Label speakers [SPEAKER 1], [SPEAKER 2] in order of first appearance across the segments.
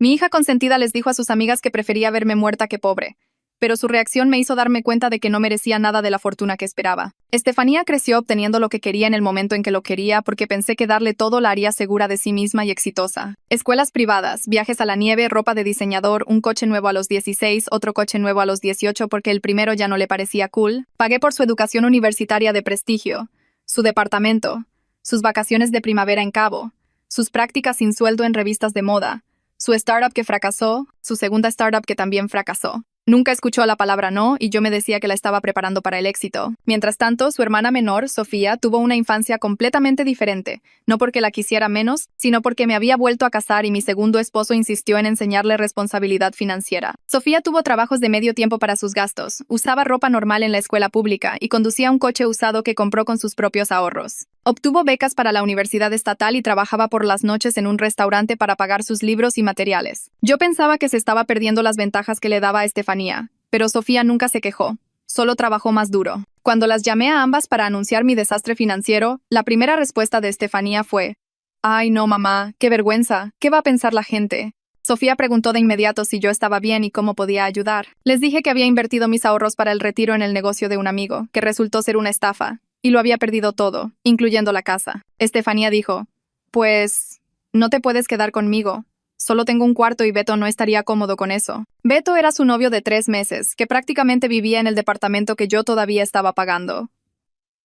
[SPEAKER 1] Mi hija consentida les dijo a sus amigas que prefería verme muerta que pobre, pero su reacción me hizo darme cuenta de que no merecía nada de la fortuna que esperaba. Estefanía creció obteniendo lo que quería en el momento en que lo quería porque pensé que darle todo la haría segura de sí misma y exitosa. Escuelas privadas, viajes a la nieve, ropa de diseñador, un coche nuevo a los 16, otro coche nuevo a los 18 porque el primero ya no le parecía cool. Pagué por su educación universitaria de prestigio, su departamento, sus vacaciones de primavera en Cabo, sus prácticas sin sueldo en revistas de moda, su startup que fracasó, su segunda startup que también fracasó. Nunca escuchó la palabra no y yo me decía que la estaba preparando para el éxito. Mientras tanto, su hermana menor, Sofía, tuvo una infancia completamente diferente, no porque la quisiera menos, sino porque me había vuelto a casar y mi segundo esposo insistió en enseñarle responsabilidad financiera. Sofía tuvo trabajos de medio tiempo para sus gastos, usaba ropa normal en la escuela pública y conducía un coche usado que compró con sus propios ahorros. Obtuvo becas para la universidad estatal y trabajaba por las noches en un restaurante para pagar sus libros y materiales. Yo pensaba que se estaba perdiendo las ventajas que le daba a Estefanía, pero Sofía nunca se quejó, solo trabajó más duro. Cuando las llamé a ambas para anunciar mi desastre financiero, la primera respuesta de Estefanía fue: «Ay, no, mamá, qué vergüenza, ¿qué va a pensar la gente?». Sofía preguntó de inmediato si yo estaba bien y cómo podía ayudar. Les dije que había invertido mis ahorros para el retiro en el negocio de un amigo, que resultó ser una estafa, y lo había perdido todo, incluyendo la casa. Estefanía dijo: «Pues, no te puedes quedar conmigo. Solo tengo un cuarto y Beto no estaría cómodo con eso». Beto era su novio de 3 meses, que prácticamente vivía en el departamento que yo todavía estaba pagando.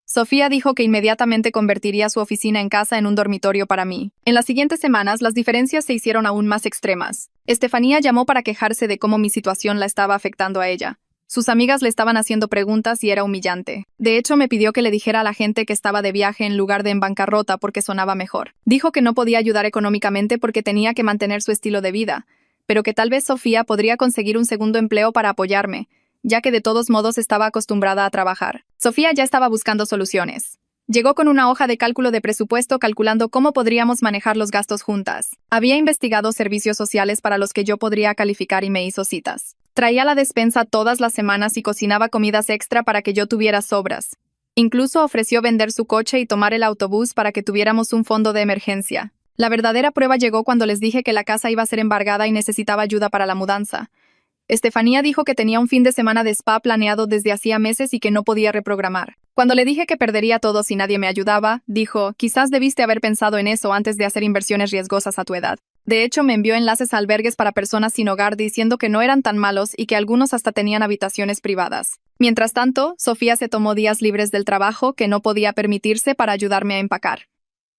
[SPEAKER 1] Sofía dijo que inmediatamente convertiría su oficina en casa en un dormitorio para mí. En las siguientes semanas, las diferencias se hicieron aún más extremas. Estefanía llamó para quejarse de cómo mi situación la estaba afectando a ella. Sus amigas le estaban haciendo preguntas y era humillante. De hecho, me pidió que le dijera a la gente que estaba de viaje en lugar de en bancarrota porque sonaba mejor. Dijo que no podía ayudar económicamente porque tenía que mantener su estilo de vida, pero que tal vez Sofía podría conseguir un segundo empleo para apoyarme, ya que de todos modos estaba acostumbrada a trabajar. Sofía ya estaba buscando soluciones. Llegó con una hoja de cálculo de presupuesto calculando cómo podríamos manejar los gastos juntas. Había investigado servicios sociales para los que yo podría calificar y me hizo citas. Traía la despensa todas las semanas y cocinaba comidas extra para que yo tuviera sobras. Incluso ofreció vender su coche y tomar el autobús para que tuviéramos un fondo de emergencia. La verdadera prueba llegó cuando les dije que la casa iba a ser embargada y necesitaba ayuda para la mudanza. Estefanía dijo que tenía un fin de semana de spa planeado desde hacía meses y que no podía reprogramar. Cuando le dije que perdería todo si nadie me ayudaba, dijo: «Quizás debiste haber pensado en eso antes de hacer inversiones riesgosas a tu edad». De hecho, me envió enlaces a albergues para personas sin hogar diciendo que no eran tan malos y que algunos hasta tenían habitaciones privadas. Mientras tanto, Sofía se tomó días libres del trabajo que no podía permitirse para ayudarme a empacar.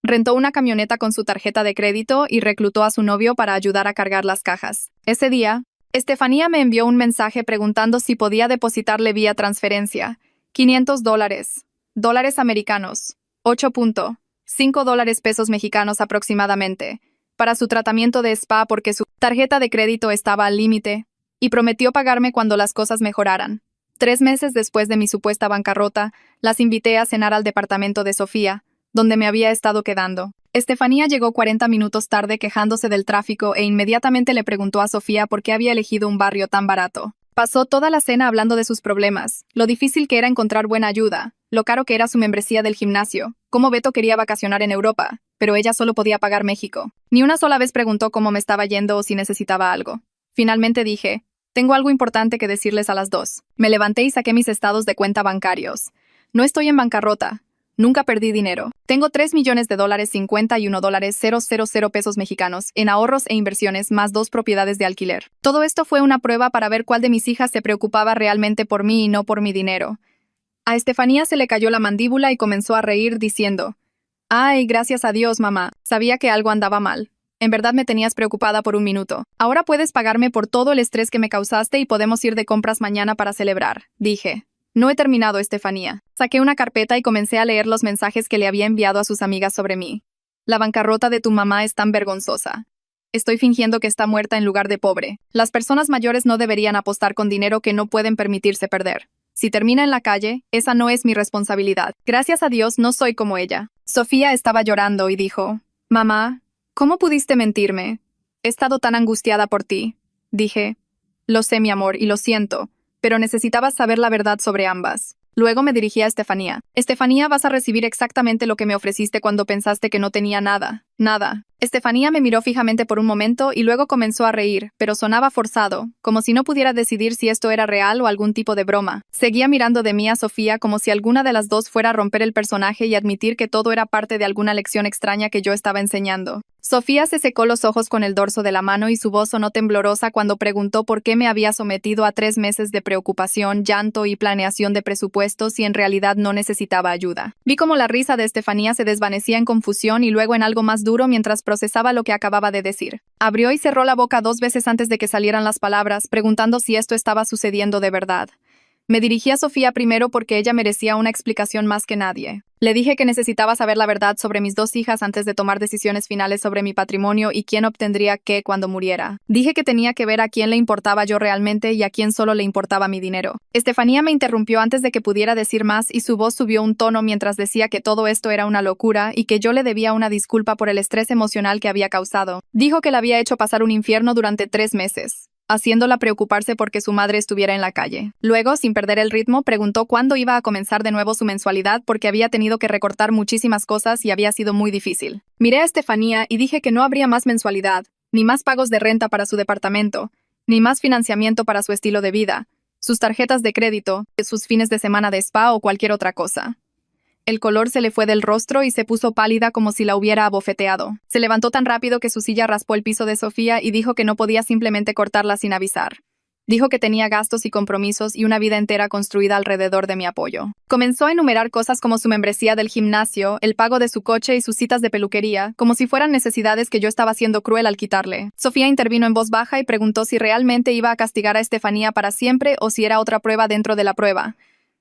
[SPEAKER 1] Rentó una camioneta con su tarjeta de crédito y reclutó a su novio para ayudar a cargar las cajas. Ese día, Estefanía me envió un mensaje preguntando si podía depositarle vía transferencia. $500. Dólares americanos. 8.5 dólares pesos mexicanos aproximadamente. Para su tratamiento de spa porque su tarjeta de crédito estaba al límite. Y prometió pagarme cuando las cosas mejoraran. 3 meses después de mi supuesta bancarrota, las invité a cenar al departamento de Sofía, donde me había estado quedando. Estefanía llegó 40 minutos tarde quejándose del tráfico e inmediatamente le preguntó a Sofía por qué había elegido un barrio tan barato. Pasó toda la cena hablando de sus problemas, lo difícil que era encontrar buena ayuda, lo caro que era su membresía del gimnasio, cómo Beto quería vacacionar en Europa, pero ella solo podía pagar México. Ni una sola vez preguntó cómo me estaba yendo o si necesitaba algo. Finalmente dije: «Tengo algo importante que decirles a las dos». Me levanté y saqué mis estados de cuenta bancarios. No estoy en bancarrota. Nunca perdí dinero. Tengo $3 millones, $51,000 pesos mexicanos en ahorros e inversiones más 2 propiedades de alquiler. Todo esto fue una prueba para ver cuál de mis hijas se preocupaba realmente por mí y no por mi dinero. A Estefanía se le cayó la mandíbula y comenzó a reír diciendo: «Ay, gracias a Dios, mamá. Sabía que algo andaba mal. En verdad me tenías preocupada por un minuto. Ahora puedes pagarme por todo el estrés que me causaste y podemos ir de compras mañana para celebrar», dije. No he terminado, Estefanía. Saqué una carpeta y comencé a leer los mensajes que le había enviado a sus amigas sobre mí. «La bancarrota de tu mamá es tan vergonzosa. Estoy fingiendo que está muerta en lugar de pobre. Las personas mayores no deberían apostar con dinero que no pueden permitirse perder. Si termina en la calle, esa no es mi responsabilidad. Gracias a Dios no soy como ella». Sofía estaba llorando y dijo: «Mamá, ¿cómo pudiste mentirme? He estado tan angustiada por ti». Dije: «Lo sé, mi amor, y lo siento, pero necesitabas saber la verdad sobre ambas». Luego me dirigí a Estefanía. «Estefanía, vas a recibir exactamente lo que me ofreciste cuando pensaste que no tenía nada. Nada. Estefanía me miró fijamente por un momento y luego comenzó a reír, pero sonaba forzado, como si no pudiera decidir si esto era real o algún tipo de broma. Seguía mirando de mí a Sofía como si alguna de las dos fuera a romper el personaje y admitir que todo era parte de alguna lección extraña que yo estaba enseñando. Sofía se secó los ojos con el dorso de la mano y su voz sonó temblorosa cuando preguntó por qué me había sometido a 3 meses de preocupación, llanto y planeación de presupuestos si en realidad no necesitaba ayuda. Vi cómo la risa de Estefanía se desvanecía en confusión y luego en algo más duro mientras procesaba lo que acababa de decir. Abrió y cerró la boca 2 veces antes de que salieran las palabras, preguntando si esto estaba sucediendo de verdad. Me dirigí a Sofía primero porque ella merecía una explicación más que nadie. Le dije que necesitaba saber la verdad sobre mis 2 hijas antes de tomar decisiones finales sobre mi patrimonio y quién obtendría qué cuando muriera. Dije que tenía que ver a quién le importaba yo realmente y a quién solo le importaba mi dinero. Estefanía me interrumpió antes de que pudiera decir más y su voz subió un tono mientras decía que todo esto era una locura y que yo le debía una disculpa por el estrés emocional que había causado. Dijo que la había hecho pasar un infierno durante 3 meses. Haciéndola preocuparse porque su madre estuviera en la calle. Luego, sin perder el ritmo, preguntó cuándo iba a comenzar de nuevo su mensualidad porque había tenido que recortar muchísimas cosas y había sido muy difícil. Miré a Estefanía y dije que no habría más mensualidad, ni más pagos de renta para su departamento, ni más financiamiento para su estilo de vida, sus tarjetas de crédito, sus fines de semana de spa o cualquier otra cosa. El color se le fue del rostro y se puso pálida como si la hubiera abofeteado. Se levantó tan rápido que su silla raspó el piso de Sofía y dijo que no podía simplemente cortarla sin avisar. Dijo que tenía gastos y compromisos y una vida entera construida alrededor de mi apoyo. Comenzó a enumerar cosas como su membresía del gimnasio, el pago de su coche y sus citas de peluquería, como si fueran necesidades que yo estaba siendo cruel al quitarle. Sofía intervino en voz baja y preguntó si realmente iba a castigar a Estefanía para siempre o si era otra prueba dentro de la prueba.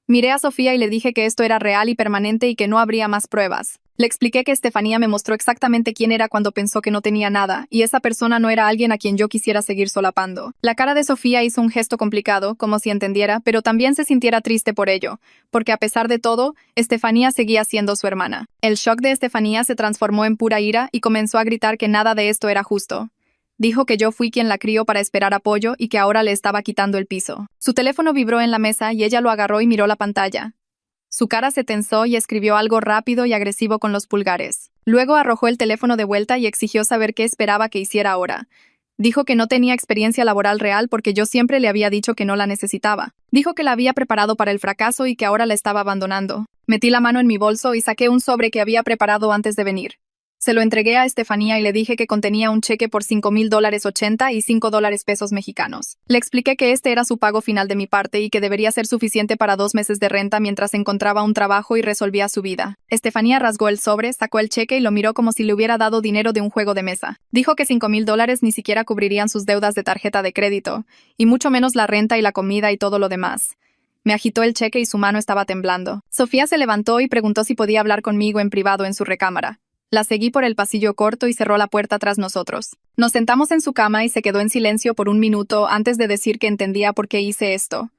[SPEAKER 1] Miré a Sofía y le dije que esto era real y permanente y que no habría más pruebas. Le expliqué que Estefanía me mostró exactamente quién era cuando pensó que no tenía nada, y esa persona no era alguien a quien yo quisiera seguir solapando. La cara de Sofía hizo un gesto complicado, como si entendiera, pero también se sintiera triste por ello, porque a pesar de todo, Estefanía seguía siendo su hermana. El shock de Estefanía se transformó en pura ira y comenzó a gritar que nada de esto era justo. Dijo que yo fui quien la crió para esperar apoyo y que ahora le estaba quitando el piso. Su teléfono vibró en la mesa y ella lo agarró y miró la pantalla. Su cara se tensó y escribió algo rápido y agresivo con los pulgares. Luego arrojó el teléfono de vuelta y exigió saber qué esperaba que hiciera ahora. Dijo que no tenía experiencia laboral real porque yo siempre le había dicho que no la necesitaba. Dijo que la había preparado para el fracaso y que ahora la estaba abandonando. Metí la mano en mi bolso y saqué un sobre que había preparado antes de venir. Se lo entregué a Estefanía y le dije que contenía un cheque por $5,080 y $5 mexicanos. Le expliqué que este era su pago final de mi parte y que debería ser suficiente para 2 meses de renta mientras encontraba un trabajo y resolvía su vida. Estefanía rasgó el sobre, sacó el cheque y lo miró como si le hubiera dado dinero de un juego de mesa. Dijo que $5,000 ni siquiera cubrirían sus deudas de tarjeta de crédito, y mucho menos la renta y la comida y todo lo demás. Me agitó el cheque y su mano estaba temblando. Sofía se levantó y preguntó si podía hablar conmigo en privado en su recámara. La seguí por el pasillo corto y cerró la puerta tras nosotros. Nos sentamos en su cama y se quedó en silencio por un minuto antes de decir que entendía por qué hice esto,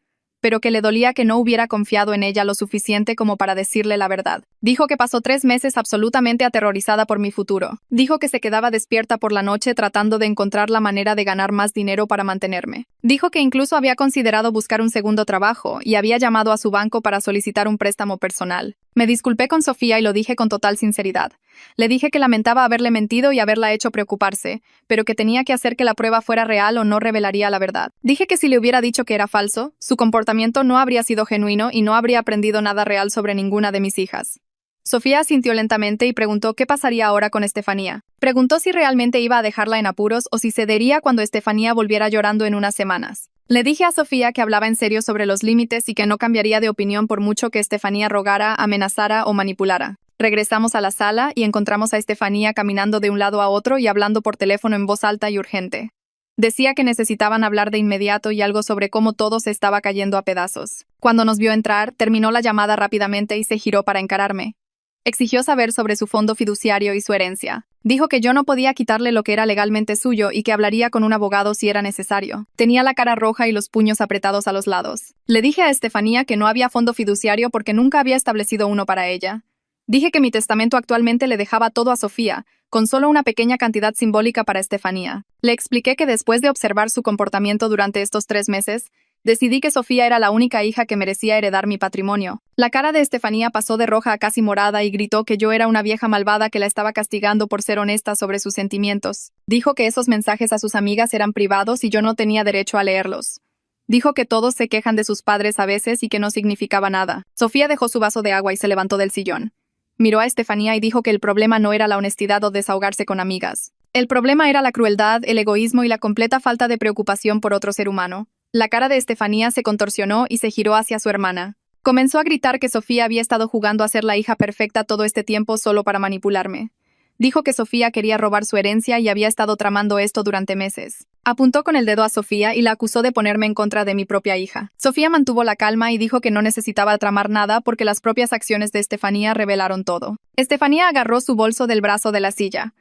[SPEAKER 1] pero que le dolía que no hubiera confiado en ella lo suficiente como para decirle la verdad. Dijo que pasó 3 meses absolutamente aterrorizada por mi futuro. Dijo que se quedaba despierta por la noche tratando de encontrar la manera de ganar más dinero para mantenerme. Dijo que incluso había considerado buscar un segundo trabajo y había llamado a su banco para solicitar un préstamo personal. Me disculpé con Sofía y lo dije con total sinceridad. Le dije que lamentaba haberle mentido y haberla hecho preocuparse, pero que tenía que hacer que la prueba fuera real o no revelaría la verdad. Dije que si le hubiera dicho que era falso, su comportamiento no habría sido genuino y no habría aprendido nada real sobre ninguna de mis hijas. Sofía asintió lentamente y preguntó qué pasaría ahora con Estefanía. Preguntó si realmente iba a dejarla en apuros o si cedería cuando Estefanía volviera llorando en unas semanas. Le dije a Sofía que hablaba en serio sobre los límites y que no cambiaría de opinión por mucho que Estefanía rogara, amenazara o manipulara. Regresamos a la sala y encontramos a Estefanía caminando de un lado a otro y hablando por teléfono en voz alta y urgente. Decía que necesitaban hablar de inmediato y algo sobre cómo todo se estaba cayendo a pedazos. Cuando nos vio entrar, terminó la llamada rápidamente y se giró para encararme. Exigió saber sobre su fondo fiduciario y su herencia. Dijo que yo no podía quitarle lo que era legalmente suyo y que hablaría con un abogado si era necesario. Tenía la cara roja y los puños apretados a los lados. Le dije a Estefanía que no había fondo fiduciario porque nunca había establecido uno para ella. Dije que mi testamento actualmente le dejaba todo a Sofía, con solo una pequeña cantidad simbólica para Estefanía. Le expliqué que después de observar su comportamiento durante estos 3 meses, Decidí que Sofía era la única hija que merecía heredar mi patrimonio. La cara de Estefanía pasó de roja a casi morada y gritó que yo era una vieja malvada que la estaba castigando por ser honesta sobre sus sentimientos. Dijo que esos mensajes a sus amigas eran privados y yo no tenía derecho a leerlos. Dijo que todos se quejan de sus padres a veces y que no significaba nada. Sofía dejó su vaso de agua y se levantó del sillón. Miró a Estefanía y dijo que el problema no era la honestidad o desahogarse con amigas. El problema era la crueldad, el egoísmo y la completa falta de preocupación por otro ser humano. La cara de Estefanía se contorsionó y se giró hacia su hermana. Comenzó a gritar que Sofía había estado jugando a ser la hija perfecta todo este tiempo solo para manipularme. Dijo que Sofía quería robar su herencia y había estado tramando esto durante meses. Apuntó con el dedo a Sofía y la acusó de ponerme en contra de mi propia hija. Sofía mantuvo la calma y dijo que no necesitaba tramar nada porque las propias acciones de Estefanía revelaron todo. Estefanía agarró su bolso del brazo de la silla.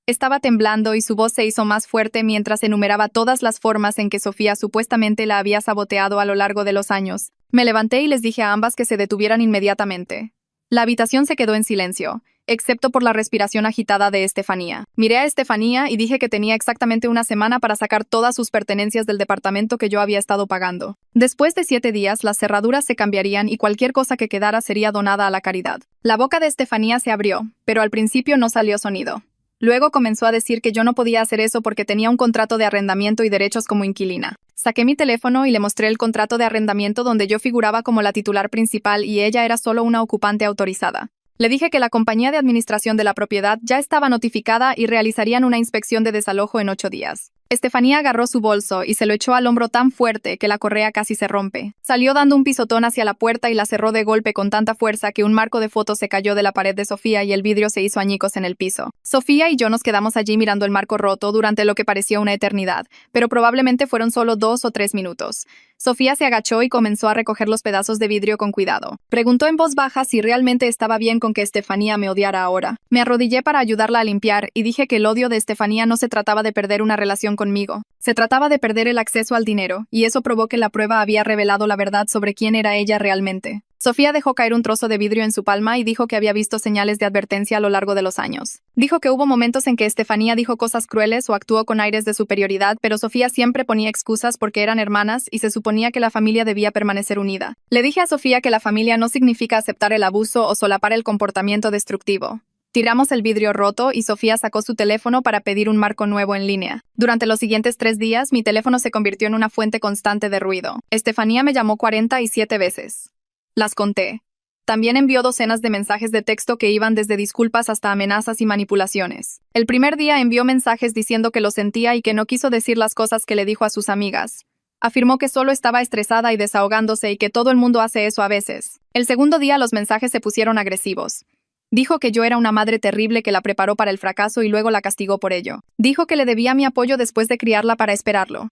[SPEAKER 1] Estaba temblando y su voz se hizo más fuerte mientras enumeraba todas las formas en que Sofía supuestamente la había saboteado a lo largo de los años. Me levanté y les dije a ambas que se detuvieran inmediatamente. La habitación se quedó en silencio, excepto por la respiración agitada de Estefanía. Miré a Estefanía y dije que tenía exactamente una semana para sacar todas sus pertenencias del departamento que yo había estado pagando. Después de 7 días, las cerraduras se cambiarían y cualquier cosa que quedara sería donada a la caridad. La boca de Estefanía se abrió, pero al principio no salió sonido. Luego comenzó a decir que yo no podía hacer eso porque tenía un contrato de arrendamiento y derechos como inquilina. Saqué mi teléfono y le mostré el contrato de arrendamiento donde yo figuraba como la titular principal y ella era solo una ocupante autorizada. Le dije que la compañía de administración de la propiedad ya estaba notificada y realizarían una inspección de desalojo en 8 días. Estefanía agarró su bolso y se lo echó al hombro tan fuerte que la correa casi se rompe. Salió dando un pisotón hacia la puerta y la cerró de golpe con tanta fuerza que un marco de fotos se cayó de la pared de Sofía y el vidrio se hizo añicos en el piso. Sofía y yo nos quedamos allí mirando el marco roto durante lo que pareció una eternidad, pero probablemente fueron solo 2 o 3 minutos. Sofía se agachó y comenzó a recoger los pedazos de vidrio con cuidado. Preguntó en voz baja si realmente estaba bien con que Estefanía me odiara ahora. Me arrodillé para ayudarla a limpiar y dije que el odio de Estefanía no se trataba de perder una relación conmigo. Se trataba de perder el acceso al dinero, y eso probó que la prueba había revelado la verdad sobre quién era ella realmente. Sofía dejó caer un trozo de vidrio en su palma y dijo que había visto señales de advertencia a lo largo de los años. Dijo que hubo momentos en que Estefanía dijo cosas crueles o actuó con aires de superioridad, pero Sofía siempre ponía excusas porque eran hermanas y se suponía que la familia debía permanecer unida. Le dije a Sofía que la familia no significa aceptar el abuso o solapar el comportamiento destructivo. Tiramos el vidrio roto y Sofía sacó su teléfono para pedir un marco nuevo en línea. Durante los siguientes 3 días, mi teléfono se convirtió en una fuente constante de ruido. Estefanía me llamó 47 veces. Las conté. También envió docenas de mensajes de texto que iban desde disculpas hasta amenazas y manipulaciones. El primer día envió mensajes diciendo que lo sentía y que no quiso decir las cosas que le dijo a sus amigas. Afirmó que solo estaba estresada y desahogándose y que todo el mundo hace eso a veces. El segundo día los mensajes se pusieron agresivos. Dijo que yo era una madre terrible que la preparó para el fracaso y luego la castigó por ello. Dijo que le debía mi apoyo después de criarla para esperarlo.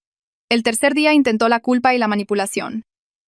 [SPEAKER 1] El tercer día intentó la culpa y la manipulación.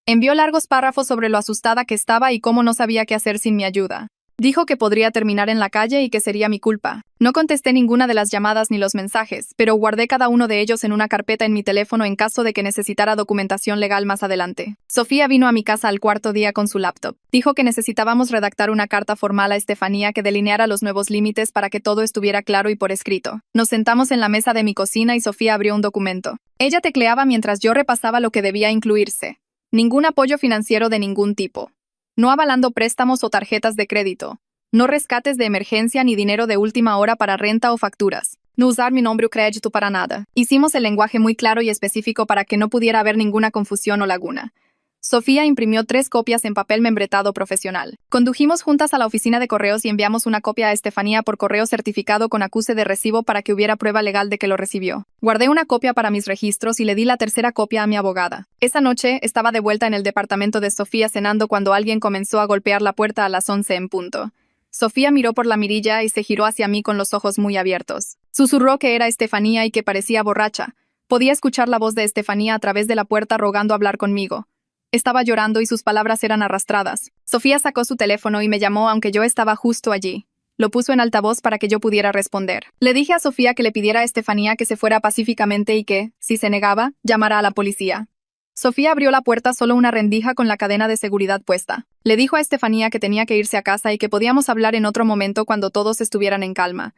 [SPEAKER 1] Envió largos párrafos sobre lo asustada que estaba y cómo no sabía qué hacer sin mi ayuda. Dijo que podría terminar en la calle y que sería mi culpa. No contesté ninguna de las llamadas ni los mensajes, pero guardé cada uno de ellos en una carpeta en mi teléfono en caso de que necesitara documentación legal más adelante. Sofía vino a mi casa al cuarto día con su laptop. Dijo que necesitábamos redactar una carta formal a Estefanía que delineara los nuevos límites para que todo estuviera claro y por escrito. Nos sentamos en la mesa de mi cocina y Sofía abrió un documento. Ella tecleaba mientras yo repasaba lo que debía incluirse. Ningún apoyo financiero de ningún tipo. No avalando préstamos o tarjetas de crédito. No rescates de emergencia ni dinero de última hora para renta o facturas. No usar mi nombre o crédito para nada. Hicimos el lenguaje muy claro y específico para que no pudiera haber ninguna confusión o laguna. Sofía imprimió 3 copias en papel membretado profesional. Condujimos juntas a la oficina de correos y enviamos una copia a Estefanía por correo certificado con acuse de recibo para que hubiera prueba legal de que lo recibió. Guardé una copia para mis registros y le di la tercera copia a mi abogada. Esa noche estaba de vuelta en el departamento de Sofía cenando cuando alguien comenzó a golpear la puerta a las 11 en punto. Sofía miró por la mirilla y se giró hacia mí con los ojos muy abiertos. Susurró que era Estefanía y que parecía borracha. Podía escuchar la voz de Estefanía a través de la puerta rogando hablar conmigo. Estaba llorando y sus palabras eran arrastradas. Sofía sacó su teléfono y me llamó aunque yo estaba justo allí. Lo puso en altavoz para que yo pudiera responder. Le dije a Sofía que le pidiera a Estefanía que se fuera pacíficamente y que, si se negaba, llamara a la policía. Sofía abrió la puerta solo una rendija con la cadena de seguridad puesta. Le dijo a Estefanía que tenía que irse a casa y que podíamos hablar en otro momento cuando todos estuvieran en calma.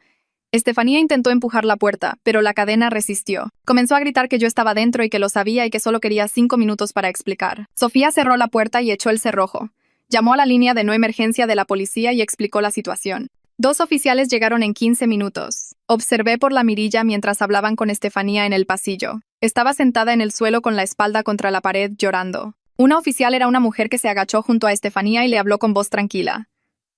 [SPEAKER 1] Estefanía intentó empujar la puerta, pero la cadena resistió. Comenzó a gritar que yo estaba dentro y que lo sabía y que solo quería 5 minutos para explicar. Sofía cerró la puerta y echó el cerrojo. Llamó a la línea de no emergencia de la policía y explicó la situación. 2 oficiales llegaron en 15 minutos. Observé por la mirilla mientras hablaban con Estefanía en el pasillo. Estaba sentada en el suelo con la espalda contra la pared, llorando. Una oficial era una mujer que se agachó junto a Estefanía y le habló con voz tranquila.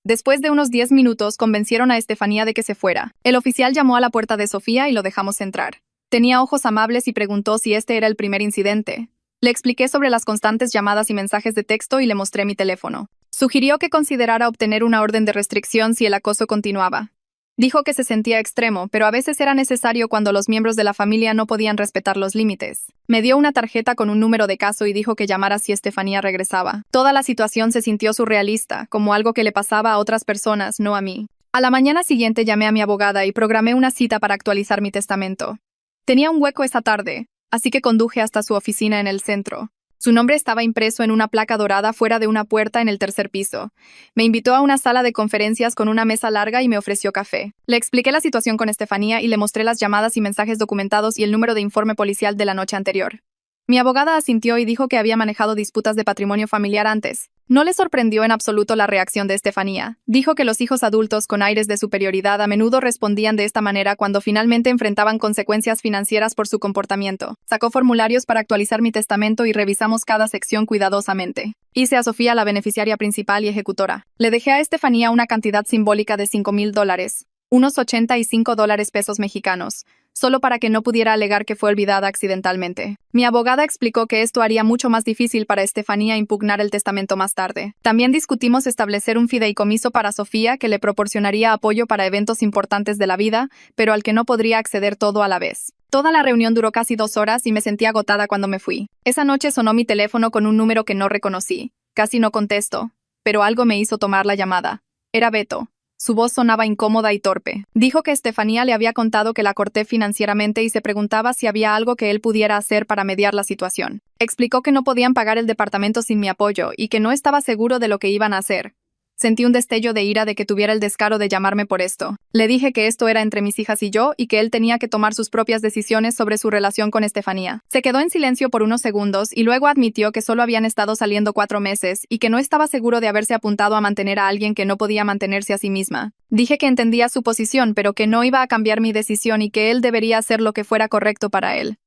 [SPEAKER 1] Después de unos 10 minutos, convencieron a Estefanía de que se fuera. El oficial llamó a la puerta de Sofía y lo dejamos entrar. Tenía ojos amables y preguntó si este era el primer incidente. Le expliqué sobre las constantes llamadas y mensajes de texto y le mostré mi teléfono. Sugirió que considerara obtener una orden de restricción si el acoso continuaba. Dijo que se sentía extremo, pero a veces era necesario cuando los miembros de la familia no podían respetar los límites. Me dio una tarjeta con un número de caso y dijo que llamara si Estefanía regresaba. Toda la situación se sintió surrealista, como algo que le pasaba a otras personas, no a mí. A la mañana siguiente llamé a mi abogada y programé una cita para actualizar mi testamento. Tenía un hueco esa tarde, así que conduje hasta su oficina en el centro. Su nombre estaba impreso en una placa dorada fuera de una puerta en el 3er piso. Me invitó a una sala de conferencias con una mesa larga y me ofreció café. Le expliqué la situación con Estefanía y le mostré las llamadas y mensajes documentados y el número de informe policial de la noche anterior. Mi abogada asintió y dijo que había manejado disputas de patrimonio familiar antes. No le sorprendió en absoluto la reacción de Estefanía. Dijo que los hijos adultos con aires de superioridad a menudo respondían de esta manera cuando finalmente enfrentaban consecuencias financieras por su comportamiento. Sacó formularios para actualizar mi testamento y revisamos cada sección cuidadosamente. Hice a Sofía la beneficiaria principal y ejecutora. Le dejé a Estefanía una cantidad simbólica de $5,000, unos $85 pesos mexicanos, solo para que no pudiera alegar que fue olvidada accidentalmente. Mi abogada explicó que esto haría mucho más difícil para Estefanía impugnar el testamento más tarde. También discutimos establecer un fideicomiso para Sofía que le proporcionaría apoyo para eventos importantes de la vida, pero al que no podría acceder todo a la vez. Toda la reunión duró casi 2 horas y me sentí agotada cuando me fui. Esa noche sonó mi teléfono con un número que no reconocí. Casi no contesto, pero algo me hizo tomar la llamada. Era Beto. Su voz sonaba incómoda y torpe. Dijo que Estefanía le había contado que la corté financieramente y se preguntaba si había algo que él pudiera hacer para mediar la situación. Explicó que no podían pagar el departamento sin mi apoyo y que no estaba seguro de lo que iban a hacer. Sentí un destello de ira de que tuviera el descaro de llamarme por esto. Le dije que esto era entre mis hijas y yo y que él tenía que tomar sus propias decisiones sobre su relación con Estefanía. Se quedó en silencio por unos segundos y luego admitió que solo habían estado saliendo 4 meses y que no estaba seguro de haberse apuntado a mantener a alguien que no podía mantenerse a sí misma. Dije que entendía su posición, pero que no iba a cambiar mi decisión y que él debería hacer lo que fuera correcto para él.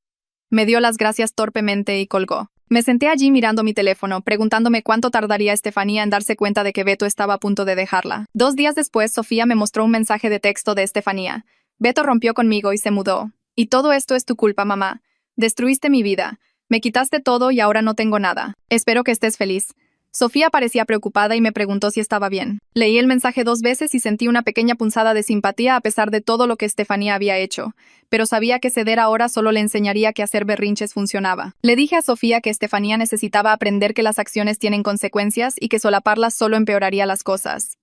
[SPEAKER 1] Me dio las gracias torpemente y colgó. Me senté allí mirando mi teléfono, preguntándome cuánto tardaría Estefanía en darse cuenta de que Beto estaba a punto de dejarla. 2 días después, Sofía me mostró un mensaje de texto de Estefanía. Beto rompió conmigo y se mudó. Y todo esto es tu culpa, mamá. Destruiste mi vida. Me quitaste todo y ahora no tengo nada. Espero que estés feliz. Sofía parecía preocupada y me preguntó si estaba bien. Leí el mensaje 2 veces y sentí una pequeña punzada de simpatía a pesar de todo lo que Estefanía había hecho, pero sabía que ceder ahora solo le enseñaría que hacer berrinches funcionaba. Le dije a Sofía que Estefanía necesitaba aprender que las acciones tienen consecuencias y que solaparlas solo empeoraría las cosas.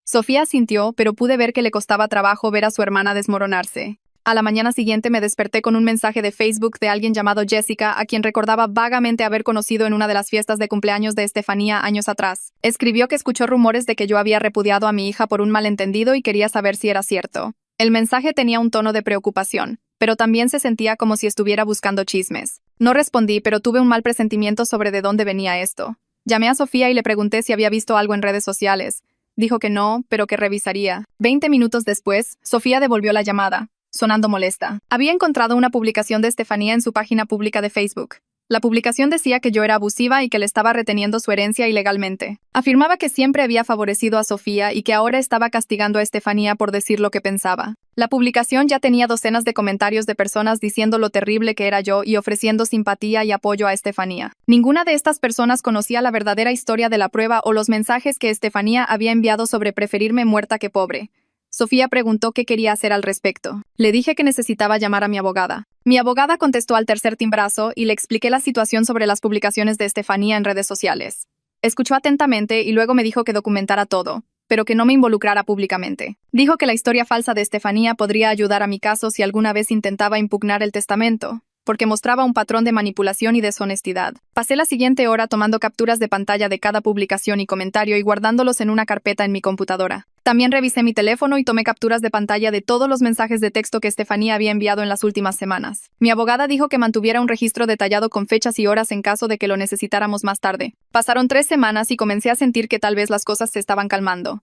[SPEAKER 1] Sofía sintió, pero pude ver que le costaba trabajo ver a su hermana desmoronarse. A la mañana siguiente me desperté con un mensaje de Facebook de alguien llamado Jessica, a quien recordaba vagamente haber conocido en una de las fiestas de cumpleaños de Estefanía años atrás. Escribió que escuchó rumores de que yo había repudiado a mi hija por un malentendido y quería saber si era cierto. El mensaje tenía un tono de preocupación, pero también se sentía como si estuviera buscando chismes. No respondí, pero tuve un mal presentimiento sobre de dónde venía esto. Llamé a Sofía y le pregunté si había visto algo en redes sociales. Dijo que no, pero que revisaría. 20 minutos después, Sofía devolvió la llamada, sonando molesta. Había encontrado una publicación de Estefanía en su página pública de Facebook. La publicación decía que yo era abusiva y que le estaba reteniendo su herencia ilegalmente. Afirmaba que siempre había favorecido a Sofía y que ahora estaba castigando a Estefanía por decir lo que pensaba. La publicación ya tenía docenas de comentarios de personas diciendo lo terrible que era yo y ofreciendo simpatía y apoyo a Estefanía. Ninguna de estas personas conocía la verdadera historia de la prueba o los mensajes que Estefanía había enviado sobre preferirme muerta que pobre. Sofía preguntó qué quería hacer al respecto. Le dije que necesitaba llamar a mi abogada. Mi abogada contestó al tercer timbrazo y le expliqué la situación sobre las publicaciones de Estefanía en redes sociales. Escuchó atentamente y luego me dijo que documentara todo, pero que no me involucrara públicamente. Dijo que la historia falsa de Estefanía podría ayudar a mi caso si alguna vez intentaba impugnar el testamento, porque mostraba un patrón de manipulación y deshonestidad. Pasé la siguiente hora tomando capturas de pantalla de cada publicación y comentario y guardándolos en una carpeta en mi computadora. También revisé mi teléfono y tomé capturas de pantalla de todos los mensajes de texto que Estefanía había enviado en las últimas semanas. Mi abogada dijo que mantuviera un registro detallado con fechas y horas en caso de que lo necesitáramos más tarde. Pasaron 3 semanas y comencé a sentir que tal vez las cosas se estaban calmando.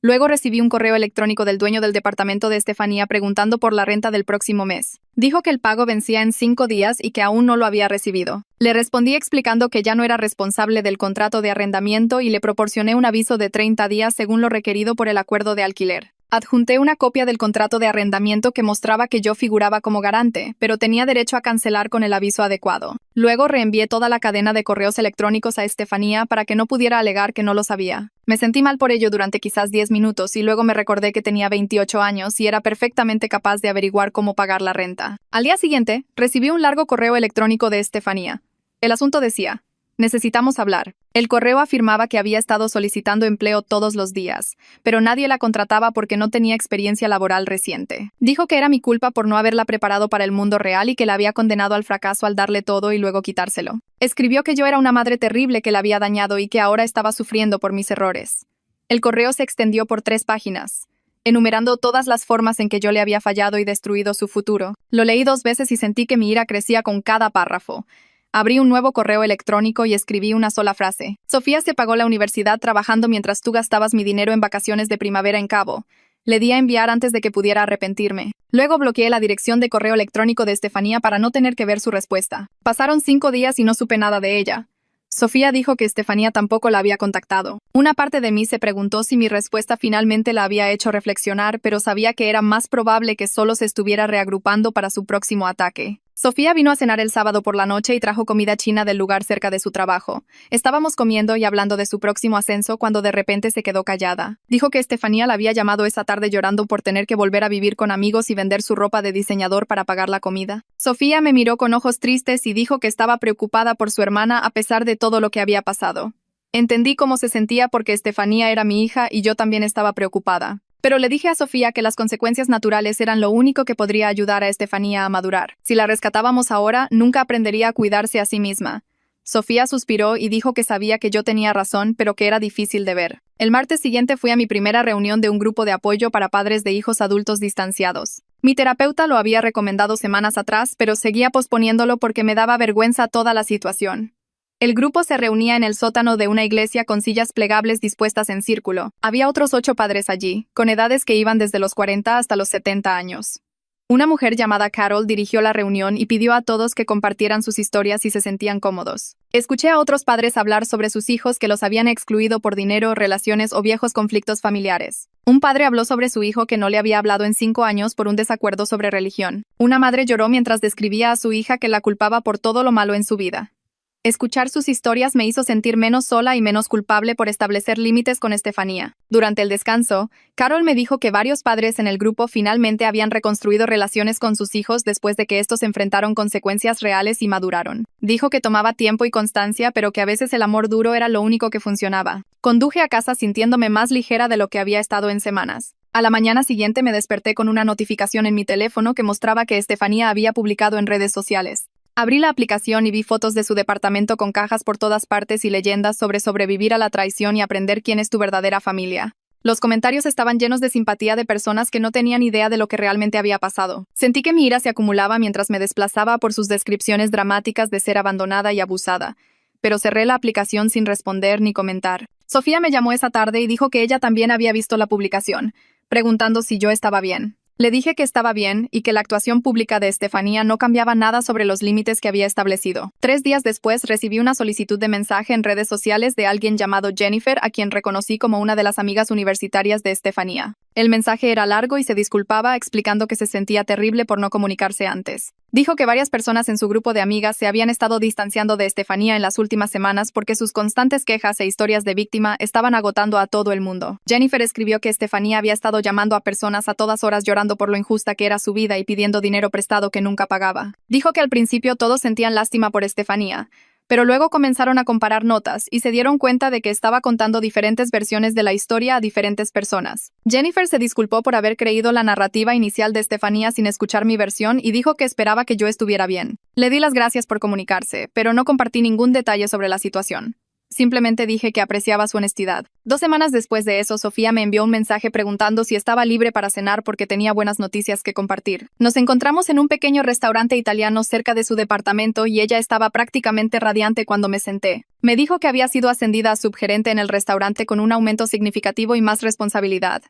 [SPEAKER 1] Luego recibí un correo electrónico del dueño del departamento de Estefanía preguntando por la renta del próximo mes. Dijo que el pago vencía en 5 días y que aún no lo había recibido. Le respondí explicando que ya no era responsable del contrato de arrendamiento y le proporcioné un aviso de 30 días según lo requerido por el acuerdo de alquiler. Adjunté una copia del contrato de arrendamiento que mostraba que yo figuraba como garante, pero tenía derecho a cancelar con el aviso adecuado. Luego reenvié toda la cadena de correos electrónicos a Estefanía para que no pudiera alegar que no lo sabía. Me sentí mal por ello durante quizás 10 minutos y luego me recordé que tenía 28 años y era perfectamente capaz de averiguar cómo pagar la renta. Al día siguiente, recibí un largo correo electrónico de Estefanía. El asunto decía: necesitamos hablar. El correo afirmaba que había estado solicitando empleo todos los días, pero nadie la contrataba porque no tenía experiencia laboral reciente. Dijo que era mi culpa por no haberla preparado para el mundo real y que la había condenado al fracaso al darle todo y luego quitárselo. Escribió que yo era una madre terrible que la había dañado y que ahora estaba sufriendo por mis errores. El correo se extendió por 3 páginas, enumerando todas las formas en que yo le había fallado y destruido su futuro. Lo leí 2 veces y sentí que mi ira crecía con cada párrafo. Abrí un nuevo correo electrónico y escribí una sola frase. Sofía se pagó la universidad trabajando mientras tú gastabas mi dinero en vacaciones de primavera en Cabo. Le di a enviar antes de que pudiera arrepentirme. Luego bloqueé la dirección de correo electrónico de Estefanía para no tener que ver su respuesta. Pasaron 5 días y no supe nada de ella. Sofía dijo que Estefanía tampoco la había contactado. Una parte de mí se preguntó si mi respuesta finalmente la había hecho reflexionar, pero sabía que era más probable que solo se estuviera reagrupando para su próximo ataque. Sofía vino a cenar el sábado por la noche y trajo comida china del lugar cerca de su trabajo. Estábamos comiendo y hablando de su próximo ascenso cuando de repente se quedó callada. Dijo que Estefanía la había llamado esa tarde llorando por tener que volver a vivir con amigos y vender su ropa de diseñador para pagar la comida. Sofía me miró con ojos tristes y dijo que estaba preocupada por su hermana a pesar de todo lo que había pasado. Entendí cómo se sentía porque Estefanía era mi hija y yo también estaba preocupada. Pero le dije a Sofía que las consecuencias naturales eran lo único que podría ayudar a Estefanía a madurar. Si la rescatábamos ahora, nunca aprendería a cuidarse a sí misma. Sofía suspiró y dijo que sabía que yo tenía razón, pero que era difícil de ver. El martes siguiente fui a mi primera reunión de un grupo de apoyo para padres de hijos adultos distanciados. Mi terapeuta lo había recomendado semanas atrás, pero seguía posponiéndolo porque me daba vergüenza toda la situación. El grupo se reunía en el sótano de una iglesia con sillas plegables dispuestas en círculo. Había otros 8 padres allí, con edades que iban desde los 40 hasta los 70 años. Una mujer llamada Carol dirigió la reunión y pidió a todos que compartieran sus historias si se sentían cómodos. Escuché a otros padres hablar sobre sus hijos que los habían excluido por dinero, relaciones o viejos conflictos familiares. Un padre habló sobre su hijo que no le había hablado en 5 años por un desacuerdo sobre religión. Una madre lloró mientras describía a su hija que la culpaba por todo lo malo en su vida. Escuchar sus historias me hizo sentir menos sola y menos culpable por establecer límites con Estefanía. Durante el descanso, Carol me dijo que varios padres en el grupo finalmente habían reconstruido relaciones con sus hijos después de que estos enfrentaron consecuencias reales y maduraron. Dijo que tomaba tiempo y constancia, pero que a veces el amor duro era lo único que funcionaba. Conduje a casa sintiéndome más ligera de lo que había estado en semanas. A la mañana siguiente me desperté con una notificación en mi teléfono que mostraba que Estefanía había publicado en redes sociales. Abrí la aplicación y vi fotos de su departamento con cajas por todas partes y leyendas sobre sobrevivir a la traición y aprender quién es tu verdadera familia. Los comentarios estaban llenos de simpatía de personas que no tenían idea de lo que realmente había pasado. Sentí que mi ira se acumulaba mientras me desplazaba por sus descripciones dramáticas de ser abandonada y abusada, pero cerré la aplicación sin responder ni comentar. Sofía me llamó esa tarde y dijo que ella también había visto la publicación, preguntando si yo estaba bien. Le dije que estaba bien y que la actuación pública de Estefanía no cambiaba nada sobre los límites que había establecido. 3 días después recibí una solicitud de mensaje en redes sociales de alguien llamado Jennifer, a quien reconocí como una de las amigas universitarias de Estefanía. El mensaje era largo y se disculpaba, explicando que se sentía terrible por no comunicarse antes. Dijo que varias personas en su grupo de amigas se habían estado distanciando de Estefanía en las últimas semanas porque sus constantes quejas e historias de víctima estaban agotando a todo el mundo. Jennifer escribió que Estefanía había estado llamando a personas a todas horas llorando por lo injusta que era su vida y pidiendo dinero prestado que nunca pagaba. Dijo que al principio todos sentían lástima por Estefanía, Pero luego comenzaron a comparar notas y se dieron cuenta de que estaba contando diferentes versiones de la historia a diferentes personas. Jennifer se disculpó por haber creído la narrativa inicial de Estefanía sin escuchar mi versión y dijo que esperaba que yo estuviera bien. Le di las gracias por comunicarse, pero no compartí ningún detalle sobre la situación. Simplemente dije que apreciaba su honestidad. 2 semanas después de eso, Sofía me envió un mensaje preguntando si estaba libre para cenar porque tenía buenas noticias que compartir. Nos encontramos en un pequeño restaurante italiano cerca de su departamento y ella estaba prácticamente radiante cuando me senté. Me dijo que había sido ascendida a subgerente en el restaurante con un aumento significativo y más responsabilidad.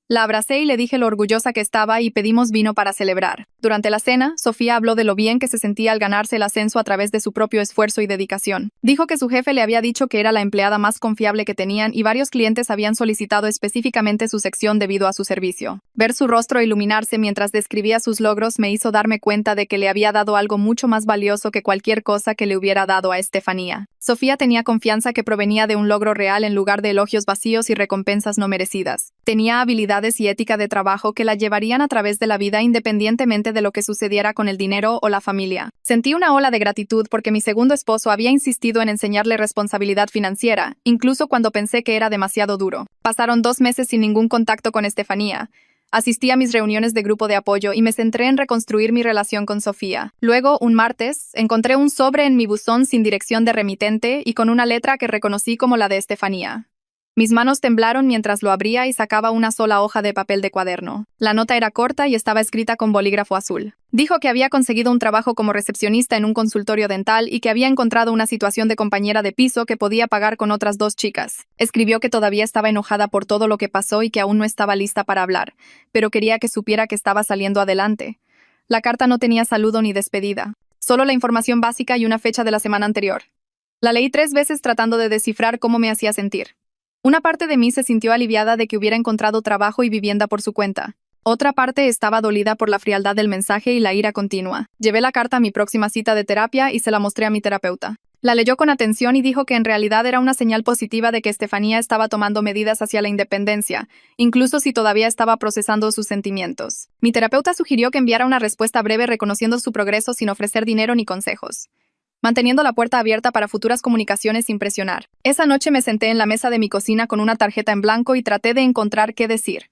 [SPEAKER 1] La abracé y le dije lo orgullosa que estaba y pedimos vino para celebrar. Durante la cena, Sofía habló de lo bien que se sentía al ganarse el ascenso a través de su propio esfuerzo y dedicación. Dijo que su jefe le había dicho que era la empleada más confiable que tenían y varios clientes habían solicitado específicamente su sección debido a su servicio. Ver su rostro iluminarse mientras describía sus logros me hizo darme cuenta de que le había dado algo mucho más valioso que cualquier cosa que le hubiera dado a Estefanía. Sofía tenía confianza que provenía de un logro real en lugar de elogios vacíos y recompensas no merecidas. Tenía habilidades y ética de trabajo que la llevarían a través de la vida independientemente de lo que sucediera con el dinero o la familia. Sentí una ola de gratitud porque mi segundo esposo había insistido en enseñarle responsabilidad financiera, incluso cuando pensé que era demasiado duro. Pasaron 2 meses sin ningún contacto con Estefanía. Asistí a mis reuniones de grupo de apoyo y me centré en reconstruir mi relación con Sofía. Luego, un martes, encontré un sobre en mi buzón sin dirección de remitente y con una letra que reconocí como la de Estefanía. Mis manos temblaron mientras lo abría y sacaba una sola hoja de papel de cuaderno. La nota era corta y estaba escrita con bolígrafo azul. Dijo que había conseguido un trabajo como recepcionista en un consultorio dental y que había encontrado una situación de compañera de piso que podía pagar con otras 2 chicas. Escribió que todavía estaba enojada por todo lo que pasó y que aún no estaba lista para hablar, pero quería que supiera que estaba saliendo adelante. La carta no tenía saludo ni despedida, solo la información básica y una fecha de la semana anterior. La leí 3 veces tratando de descifrar cómo me hacía sentir. Una parte de mí se sintió aliviada de que hubiera encontrado trabajo y vivienda por su cuenta. Otra parte estaba dolida por la frialdad del mensaje y la ira continua. Llevé la carta a mi próxima cita de terapia y se la mostré a mi terapeuta. La leyó con atención y dijo que en realidad era una señal positiva de que Estefanía estaba tomando medidas hacia la independencia, incluso si todavía estaba procesando sus sentimientos. Mi terapeuta sugirió que enviara una respuesta breve reconociendo su progreso sin ofrecer dinero ni consejos, manteniendo la puerta abierta para futuras comunicaciones sin presionar. Esa noche me senté en la mesa de mi cocina con una tarjeta en blanco y traté de encontrar qué decir.